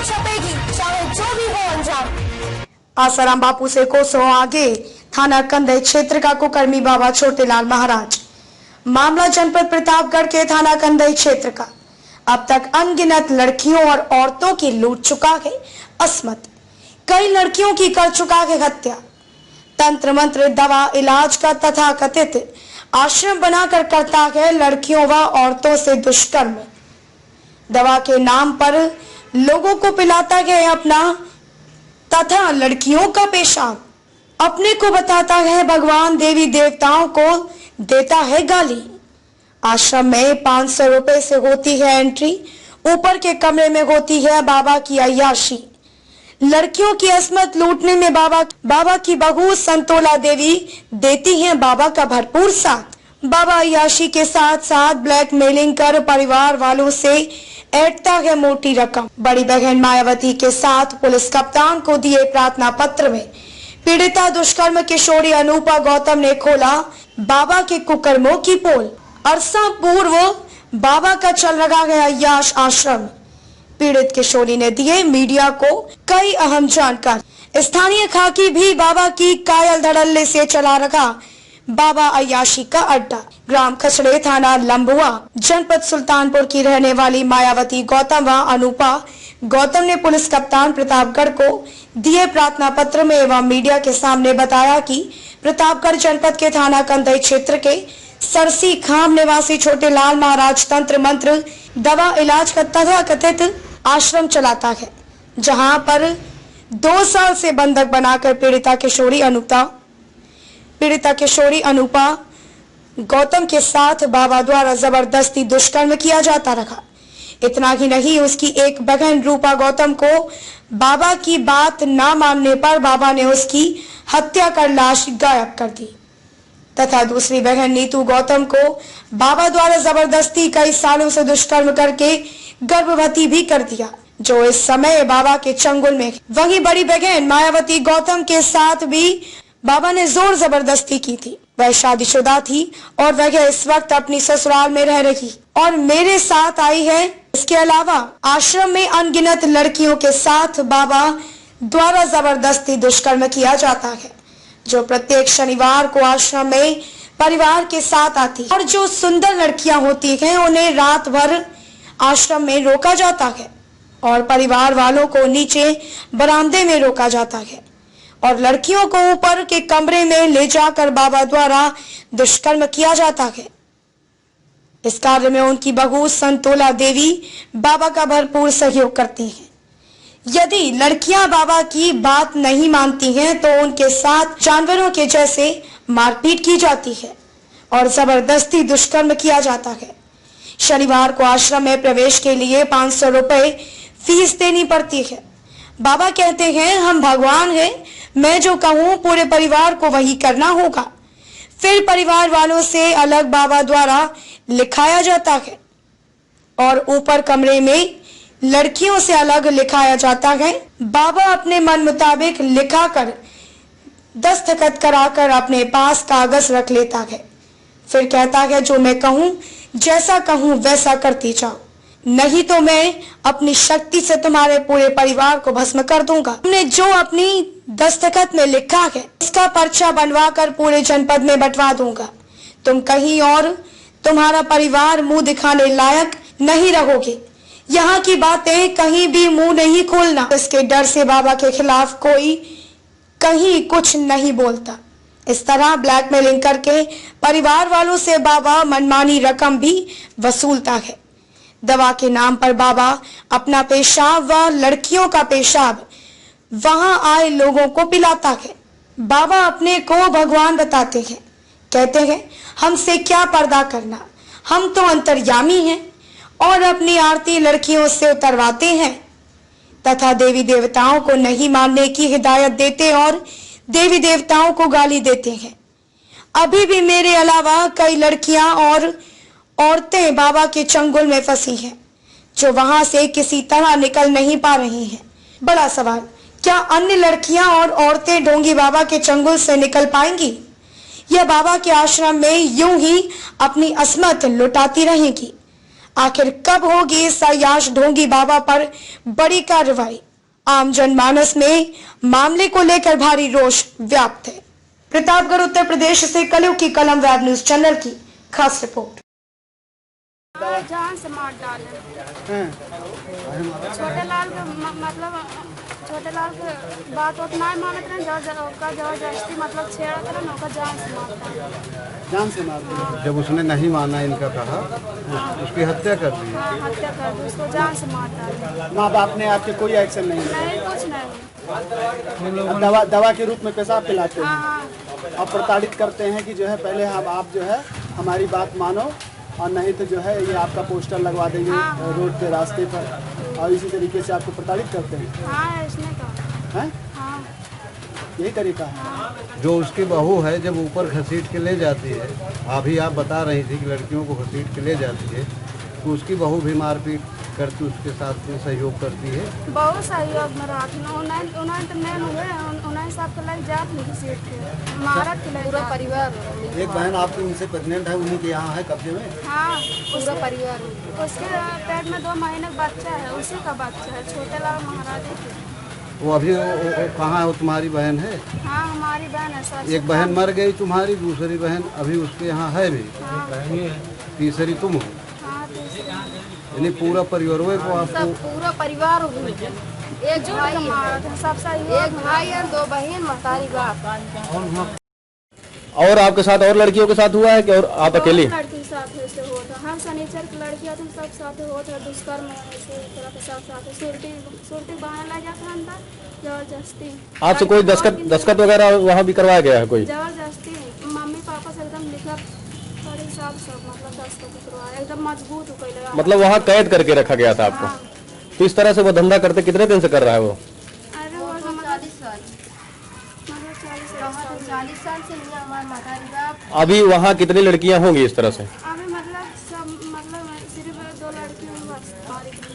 छपेगी, चाहे जो भी हो अंजाम। आसाराम बापू से कोसों आगे थाना कंदई क्षेत्र का कुकर्मी बाबा छोटेलाल महाराज। मामला जनपद प्रतापगढ़ के थाना कंदई क्षेत्र का। अब तक अनगिनत लड़कियों और औरतों की लूट चुका है अस्मत। कई लड़कियों की कर चुका है हत्या। तंत्र मंत्र दवा इलाज का तथाकथित आश्रम बनाकर करता है लड़कियों व औरतों से दुष्कर्म। दवा के नाम पर लोगों को पिलाता है अपना तथा लड़कियों का पेशाब। अपने को बताता है भगवान, देवी देवताओं को देता है गाली। आश्रम में 500 रुपए से होती है एंट्री। ऊपर के कमरे में होती है बाबा की अय्याशी। लड़कियों की अस्मत लूटने में बाबा की बहू संतोला देवी देती हैं बाबा का भरपूर साथ। बाबा अय्याशी के साथ साथ ब्लैकमेलिंग कर परिवार वालों से ऐंठता है मोटी रकम। बड़ी बहन मायावती के साथ पुलिस कप्तान को दिए प्रार्थना पत्र में पीड़िता दुष्कर्म किशोरी अनूपा गौतम ने खोला बाबा के कुकर्मों की पोल। अरसा पूर्व बाबा का चल रहा है अय्याश आश्रम। पीड़ित किशोरी ने दिए मीडिया को कई अहम जानकारी। स्थानीय खाकी भी बाबा की कायल धड़ल्ले से चला रखा बाबा अय्याशी का अड्डा। ग्राम खसड़े, थाना लंबुआ, जनपद सुल्तानपुर की रहने वाली मायावती गौतम व अनूपा गौतम ने पुलिस कप्तान प्रतापगढ़ को दिए प्रार्थना पत्र में एवं मीडिया के सामने बताया कि प्रतापगढ़ जनपद के थाना कंदई क्षेत्र के सरसी खाम निवासी छोटेलाल महाराज तंत्र मंत्र दवा इलाज का तथाकथित आश्रम चलाता है, जहां पर 2 साल से बंधक बनाकर पीड़िता किशोरी अनूपा गौतम के साथ बाबा द्वारा जबरदस्ती दुष्कर्म किया जाता रहा। इतना ही नहीं, उसकी एक बहन रूपा गौतम को बाबा की बात ना मानने पर बाबा ने उसकी हत्या कर लाश गायब कर दी तथा दूसरी बहन नीतू गौतम को बाबा द्वारा जबरदस्ती कई सालों से दुष्कर्म करके गर्भवती भी कर दिया, जो इस समय बाबा के चंगुल में। वहीं बड़ी बहन मायावती गौतम के साथ भी बाबा ने जोर जबरदस्ती की थी। वह शादीशुदा थी और वह इस वक्त अपनी ससुराल में रह रही और मेरे साथ आई है। इसके अलावा आश्रम में अनगिनत लड़कियों के साथ बाबा द्वारा जबरदस्ती दुष्कर्म किया जाता है, जो प्रत्येक शनिवार को आश्रम में परिवार के साथ आती और जो सुंदर लड़कियां होती हैं उन्हें रात भर आश्रम में रोका जाता है और परिवार वालों को नीचे बरामदे में रोका जाता है और लड़कियों को ऊपर के कमरे में ले जाकर बाबा द्वारा दुष्कर्म किया जाता है। इस कार्य में उनकी बहू संतोला देवी बाबा का भरपूर सहयोग करती हैं। यदि लड़कियां बाबा की बात नहीं मानती हैं तो उनके साथ जानवरों के जैसे मारपीट की जाती है और जबरदस्ती दुष्कर्म किया जाता है। शनिवार को आश्रम में प्रवेश के लिए 500 रुपए फीस देनी पड़ती है। बाबा कहते हैं, हम भगवान हैं, मैं जो कहूँ पूरे परिवार को वही करना होगा। फिर परिवार वालों से अलग बाबा द्वारा लिखाया जाता है और ऊपर कमरे में लड़कियों से अलग लिखाया जाता है। बाबा अपने मन मुताबिक लिखाकर दस्तखत कराकर अपने पास कागज रख लेता है। फिर कहता है, जो मैं कहूँ, जैसा कहूँ वैसा करती जाओ, नहीं तो मैं अपनी शक्ति से तुम्हारे पूरे परिवार को भस्म कर दूंगा। हमने जो अपनी दस्तखत में लिखा है उसका पर्चा बनवा कर पूरे जनपद में बंटवा दूंगा। तुम कहीं और तुम्हारा परिवार मुंह दिखाने लायक नहीं रहोगे। यहाँ की बातें कहीं भी मुंह नहीं खोलना। इसके डर से बाबा के खिलाफ कोई कहीं कुछ नहीं बोलता। इस तरह ब्लैकमेलिंग करके परिवार वालों से बाबा मनमानी रकम भी वसूलता है। दवा के नाम पर बाबा अपना पेशाब व लड़कियों का पेशाब वहां आए लोगों को पिलाता है। बाबा अपने को भगवान बताते हैं, कहते हैं, हमसे क्या पर्दा करना, हम तो अंतर्यामी हैं और अपनी आरती लड़कियों से उतरवाते हैं तथा देवी देवताओं को नहीं मानने की हिदायत देते और देवी देवताओं को गाली देते हैं। अभी भी मेरे अलावा कई लड़कियां और औरतें बाबा के चंगुल में फंसी हैं, जो वहां से किसी तरह निकल नहीं पा रही हैं। बड़ा सवाल, क्या अन्य लड़कियां और औरतें ढोंगी बाबा के चंगुल से निकल पाएंगी या बाबा के आश्रम में यूं ही अपनी अस्मत लुटाती रहेंगी? आखिर कब होगी सयाज ढोंगी बाबा पर बड़ी कार्रवाई? आम जनमानस में मामले को लेकर भारी रोष व्याप्त है। प्रतापगढ़ उत्तर प्रदेश से कलयुग की कलम वेब न्यूज चैनल की खास रिपोर्ट। जान से मार डाले छोटे लाल के मतलब छोटे लाल के बात उतना ही मानत रहे जबरदस्ती मतलब छेड़त रहे ना जान से मार डाले। जान से मार दिया। जब उसने नहीं माना इनका कहा उसकी हत्या कर दी। हत्या कर दी, उसको जान से मार डाले। माँ बाप ने आपके कोई एक्शन नहीं लिया? नहीं, कुछ नहीं। अब दवा के रूप में पेशाब पिलाते हैं हाँ। और प्रताड़ित करते हैं कि जो है पहले आप जो है हमारी बात मानो और नहीं तो जो है ये आपका पोस्टर लगवा देंगे रोड पे रास्ते पर, और इसी तरीके से आपको प्रताड़ित करते हैं। हाँ, इसने कहा हैं? हाँ। यही तरीका है। जो उसकी बहू है जब ऊपर घसीट के ले जाती है, अभी आप बता रही थी कि लड़कियों को घसीट के ले जाती है, तो उसकी बहू भी मारपीट करती उसके साथ में सहयोग करती है। बहुत सहयोग में रहा उन्हें सब के लग जात नहीं घसीट के मारत के पूरा परिवार। एक बहन आपकी उनसे प्रेग्नेंट है, उन्हीं के यहाँ है कब्जे में? हाँ, पूरा परिवार। उसके पेट में 2 महीने का बच्चा है, उसी का बच्चा है, छोटे लाल महाराज के। वो अभी कहाँ है? वो तुम्हारी बहन है? हाँ, हमारी बहन है सर। एक बहन मर गई तुम्हारी, दूसरी बहन अभी उसके यहाँ है भी, तीसरी तुम हो। हाँ, तीसरी। यानी पूरा परिवार को आपको पूरा परिवार एक भाई सब सही। एक भाई और 2 बहन महतारी बाप। और आपके साथ और लड़कियों के साथ हुआ है कि और आप अकेली? लड़की साथ है, से होता हम शनिचर की लड़की आते सब साथ होता है। दुष्कर्म सब साथ सुरती बहाने लग जाता है अंदर जबरदस्ती। आपसे कोई दस्तखत वगैरह वहाँ भी करवाया गया है कोई? जबरदस्ती मम्मी पापा से एकदम लिखा पढ़ी सब मतलब दस्तखत करवाया, एकदम मजबूत हो गई। मतलब वहाँ कैद करके रखा गया था आपको? तो इस तरह से वो धंधा करते कितने दिन से कर रहा है वो? अरे वो 40 साल मतलब 40 साल से नहीं हमारे महतारी बाप। अभी वहाँ कितनी लड़कियाँ होंगी इस तरह से? अभी मतलब सब मतलब सिर्फ 2 लड़कियों बस।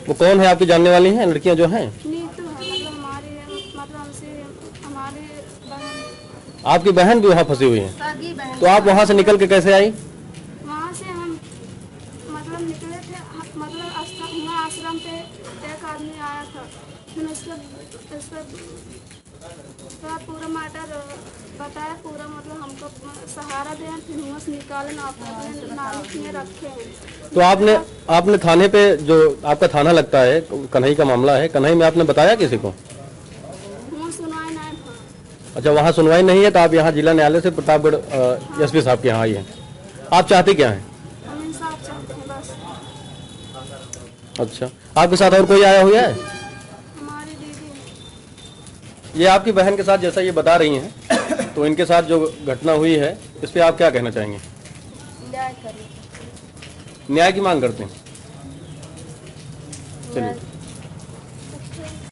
वो कौन है आपकी जानने वाली हैं लड़कियाँ जो हैं? नीतू है मतलब हमारी हमारी बहन। आपकी बहन भी वहाँ फंसी हुई है? सगी बहन। तो आप वहाँ से निकल के कैसे आई? वहाँ से हम मतलब निकले थे, मतलब यहाँ आश्रम पे एक आदमी आया था, फिर उसका पूरा मैटर बताया, पूरा मतलब हमको सहारा दें, फिर वहाँ से निकाले नाली में रखे हैं। तो आपने थाने पे, जो आपका थाना लगता है कन्हई का मामला है, कन्हई में आपने बताया किसी को? वहाँ सुनवाई नहीं था। अच्छा, वहाँ सुनवाई नहीं है तो आप यहाँ जिला न्यायालय से प्रतापगढ़ एसपी साहब के यहाँ आई हैं। आप चाहते क्या हैं? हम इंसाफ चाहते हैं बस। अच्छा, आपके साथ और कोई आया हुआ है? हमारी दीदी। ये आपकी बहन के साथ जैसा ये बता रही हैं, तो इनके साथ जो घटना हुई है इस पे आप क्या कहना चाहेंगे? न्याय करिए। न्याय की मांग करते हैं। चलिए।